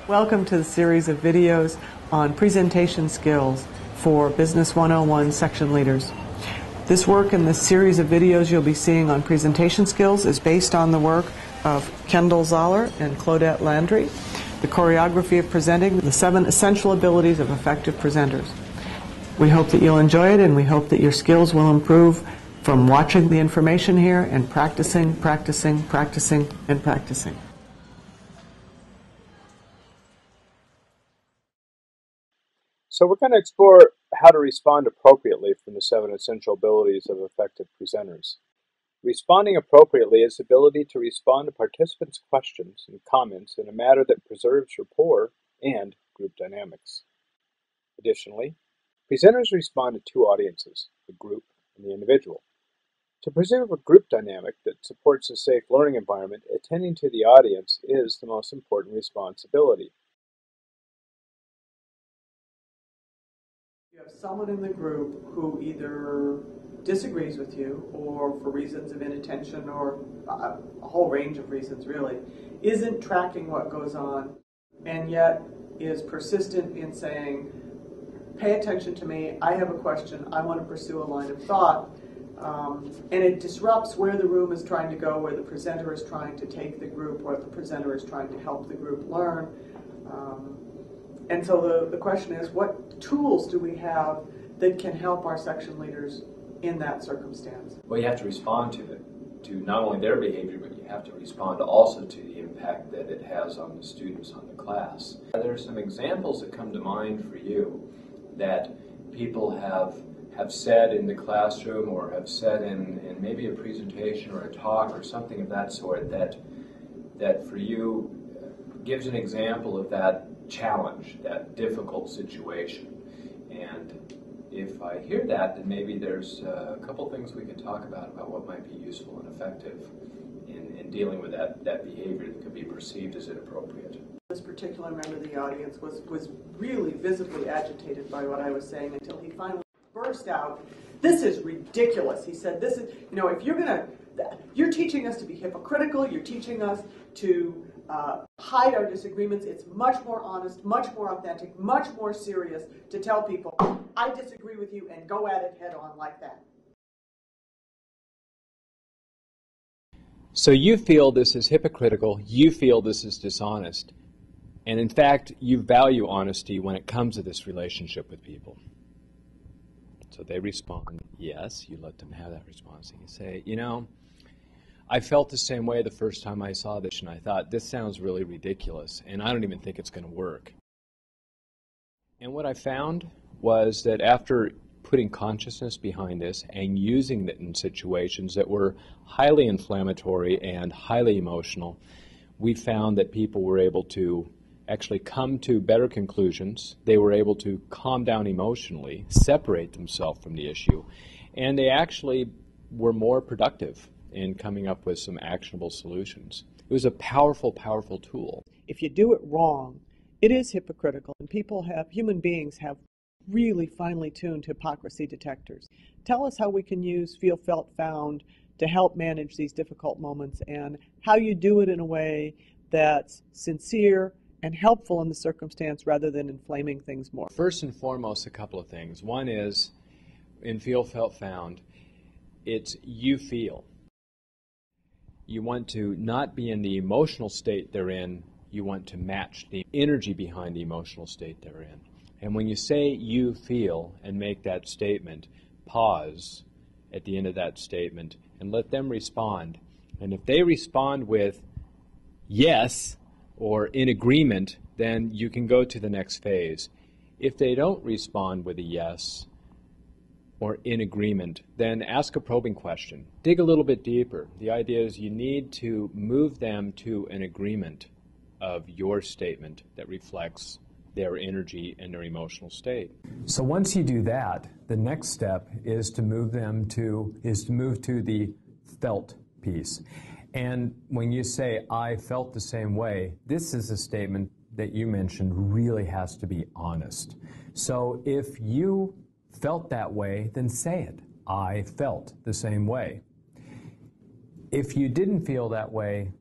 Welcome to the series of videos on presentation skills for Business 101 section leaders. This work in this series of videos you'll be seeing on presentation skills is based on the work of Kendall Zoller and Claudette Landry, the choreography of presenting, the 7 essential abilities of effective presenters. We hope that you'll enjoy it, and we hope that your skills will improve from watching the information here and practicing, practicing, practicing, and practicing. So we're going to explore how to respond appropriately from the 7 essential abilities of effective presenters. Responding appropriately is the ability to respond to participants' questions and comments in a manner that preserves rapport and group dynamics. Additionally, presenters respond to 2 audiences, the group and the individual. To preserve a group dynamic that supports a safe learning environment, attending to the audience is the most important responsibility. You have someone in the group who either disagrees with you or for reasons of inattention or a whole range of reasons really, isn't tracking what goes on and yet is persistent in saying, pay attention to me, I have a question, I want to pursue a line of thought, and it disrupts where the room is trying to go, where the presenter is trying to take the group, where the presenter is trying to help the group learn. And so the question is, what tools do we have that can help our section leaders in that circumstance? Well, you have to respond to not only their behavior, but you have to respond also to the impact that it has on the students, on the class. There are some examples that come to mind for you that people have said in the classroom or have said in maybe a presentation or a talk or something of that sort that for you gives an example of that challenge, that difficult situation. And if I hear that, then maybe there's a couple things we can talk about what might be useful and effective in dealing with that behavior that could be perceived as inappropriate. This particular member of the audience was really visibly agitated by what I was saying until he finally burst out, "This is ridiculous." He said, "This is, if you're teaching us to be hypocritical, you're teaching us to hide our disagreements. It's much more honest, much more authentic, much more serious to tell people, I disagree with you, and go at it head on like that." So you feel this is hypocritical, you feel this is dishonest, and in fact you value honesty when it comes to this relationship with people. So they respond, yes, you let them have that response, and you say, I felt the same way the first time I saw this, and I thought, this sounds really ridiculous, and I don't even think it's going to work. And what I found was that after putting consciousness behind this and using it in situations that were highly inflammatory and highly emotional, we found that people were able to actually come to better conclusions. They were able to calm down emotionally, separate themselves from the issue, and they actually were more productive in coming up with some actionable solutions. It was a powerful, powerful tool. If you do it wrong, it is hypocritical, and human beings have really finely tuned hypocrisy detectors. Tell us how we can use Feel, Felt, Found to help manage these difficult moments, and how you do it in a way that's sincere and helpful in the circumstance rather than inflaming things more. First and foremost, a couple of things. One is, in Feel, Felt, Found, it's you feel. You want to not be in the emotional state they're in, you want to match the energy behind the emotional state they're in. And when you say you feel and make that statement, pause at the end of that statement and let them respond. And if they respond with yes or in agreement, then you can go to the next phase. If they don't respond with a yes or in agreement, then ask a probing question. Dig a little bit deeper. The idea is you need to move them to an agreement of your statement that reflects their energy and their emotional state. So once you do that, the next step is to move to the felt piece. And when you say, I felt the same way, this is a statement that you mentioned really has to be honest. So if you felt that way, then say it. I felt the same way. If you didn't feel that way,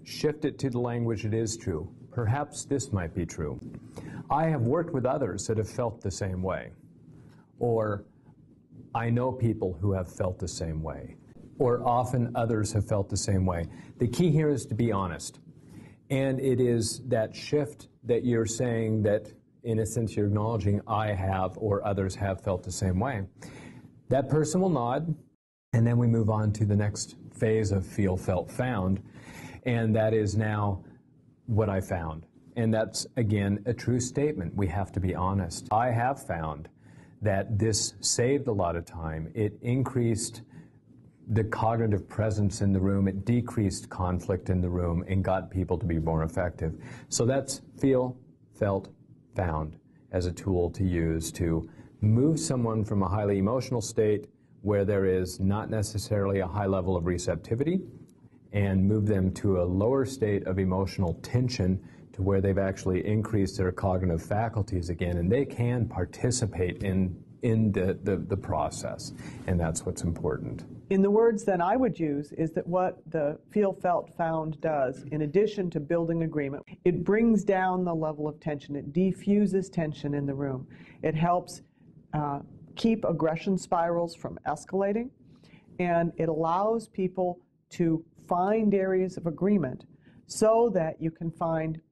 shift it to the language it is true. perhaps this might be true. I have worked with others that have felt the same way. Or, I know people who have felt the same way. Or often others have felt the same way. The key here is to be honest. And it is that shift that you're saying that, in a sense, you're acknowledging I have or others have felt the same way. That person will nod, and then we move on to the next phase of feel, felt, found. And that is now what I found. And that's, again, a true statement. We have to be honest. I have found that this saved a lot of time. It increased the cognitive presence in the room, it decreased conflict in the room, and got people to be more effective. So that's feel, felt, found as a tool to use to move someone from a highly emotional state where there is not necessarily a high level of receptivity and move them to a lower state of emotional tension to where they've actually increased their cognitive faculties again, and they can participate in the process, and that's what's important. In the words that I would use is that what the feel, felt, found does, in addition to building agreement, it brings down the level of tension. It diffuses tension in the room. It helps keep aggression spirals from escalating, and it allows people to find areas of agreement so that you can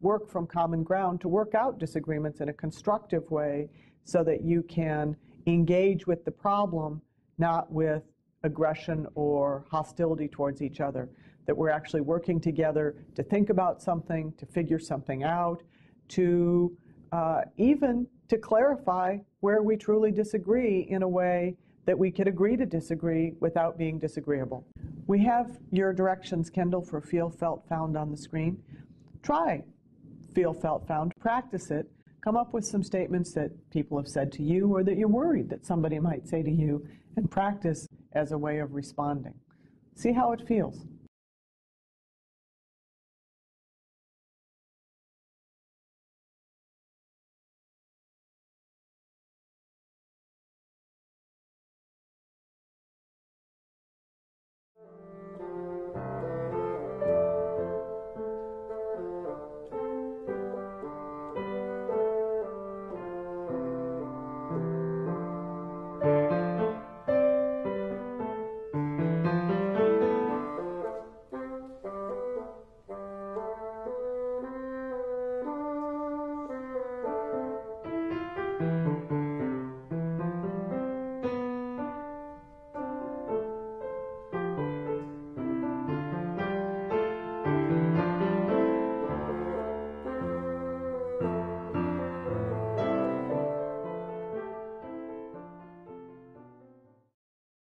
work from common ground to work out disagreements in a constructive way so that you can engage with the problem, not with aggression or hostility towards each other, that we're actually working together to think about something, to figure something out, to even to clarify where we truly disagree in a way that we could agree to disagree without being disagreeable. We have your directions, Kendall, for feel, felt, found on the screen. Try feel, felt, found, practice it. Come up with some statements that people have said to you or that you're worried that somebody might say to you, and practice as a way of responding. See how it feels.